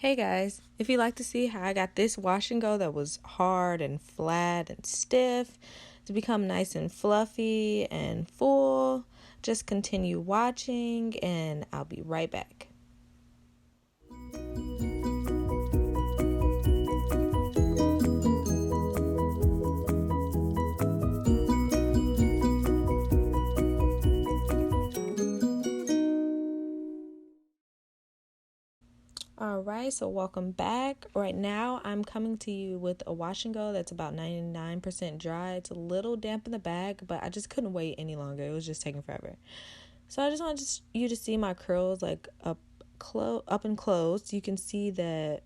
Hey guys, if you'd like to see how I got this wash and go that was hard and flat and stiff to become nice and fluffy and full, just continue watching and I'll be right back. Alright, so welcome back. Right now I'm coming to you with a wash and go that's about 99% dry. It's a little damp in the bag, but I just couldn't wait any longer. It was just taking forever. So I just wanted you to see my curls like up and close. You can see that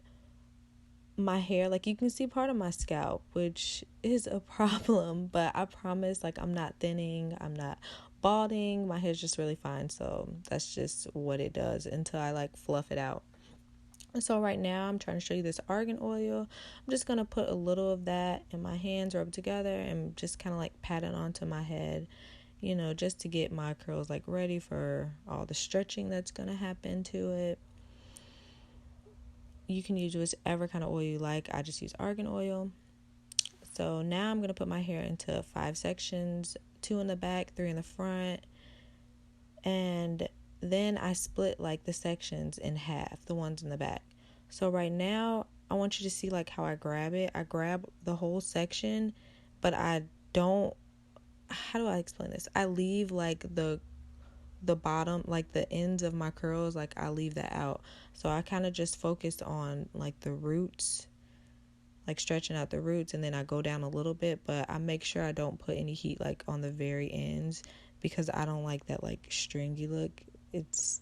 my hair, like you can see part of my scalp, which is a problem, but I promise, like, I'm not thinning, I'm not balding, my hair's just really fine. So that's just what it does until I like fluff it out. So right now I'm trying to show you this argan oil. I'm just going to put a little of that in my hands, rub together, and just kind of like pat it onto my head, just to get my curls like ready for all the stretching that's going to happen to it. You can use whichever kind of oil you like. I just use argan oil. So now I'm going to put my hair into 5 sections, 2 in the back, 3 in the front, and then I split like the sections in half, the ones in the back. So right now I want you to see like how I grab it. I grab the whole section, but I don't, how do I explain this? I leave like the bottom, like the ends of my curls, like I leave that out. So I kind of just focus on like the roots, like stretching out the roots, and then I go down a little bit, but I make sure I don't put any heat like on the very ends because I don't like that like stringy look. It's,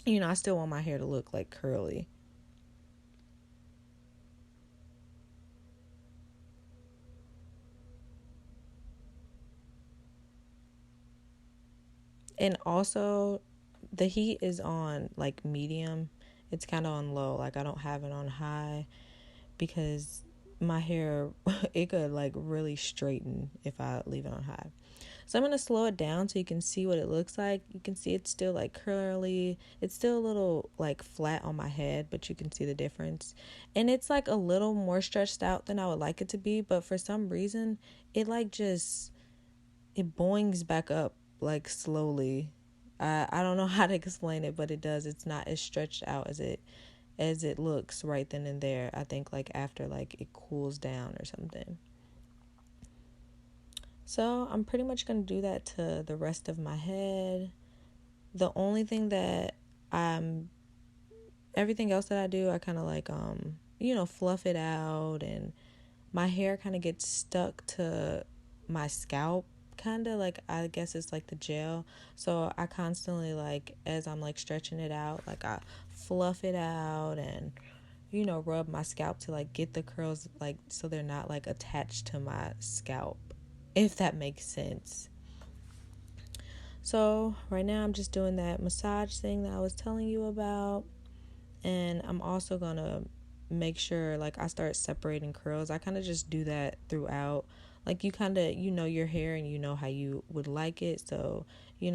I still want my hair to look like curly. And also the heat is on like medium. It's kind of on low. Like I don't have it on high because my hair, it could like really straighten if I leave it on high. So I'm going to slow it down so you can see what it looks like. You can see it's still like curly. It's still a little like flat on my head, but you can see the difference. And it's like a little more stretched out than I would like it to be, but for some reason it like just, it boings back up like slowly. I don't know how to explain it, but it does. It's not as stretched out as it looks right then and there. I think like after like it cools down or something. So I'm pretty much going to do that to the rest of my head. The only thing that everything else that I do, I kind of like, fluff it out, and my hair kind of gets stuck to my scalp, kind of like, I guess it's like the gel. So I constantly, like, as I'm like stretching it out, like I fluff it out and, rub my scalp to like get the curls, like, so they're not like attached to my scalp, if that makes sense. So right now I'm just doing that massage thing that I was telling you about. And I'm also going to make sure like I start separating curls. I kind of just do that throughout. Like you kind of, your hair and you know how you would like it. So,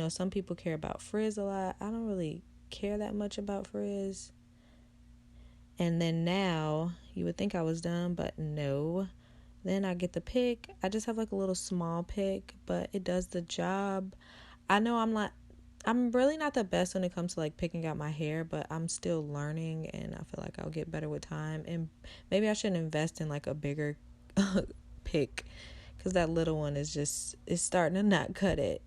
some people care about frizz a lot. I don't really care that much about frizz. And then now you would think I was done, but no. Then I get the pick. I just have like a little small pick, but it does the job. I know I'm really not the best when it comes to like picking out my hair, but I'm still learning and I feel like I'll get better with time. And maybe I should invest in like a bigger pick because that little one is starting to not cut it.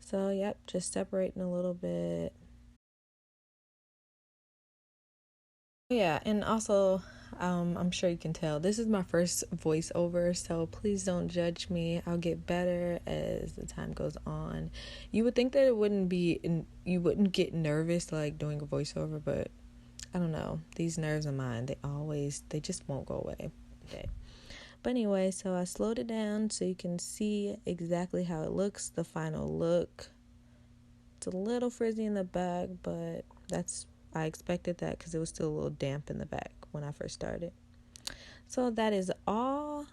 So, yep, just separating a little bit. Yeah, and also, I'm sure you can tell this is my first voiceover, so please don't judge me. I'll get better as the time goes on. You would think that you wouldn't get nervous like doing a voiceover, but I don't know. These nerves of mine, they just won't go away. Okay. But anyway, so I slowed it down so you can see exactly how it looks, the final look. It's a little frizzy in the back, but I expected that because it was still a little damp in the back when I first started. So that is all.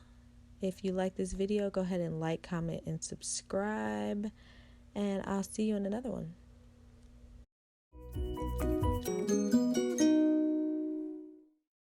If you like this video, go ahead and like, comment, and subscribe. And I'll see you in another one.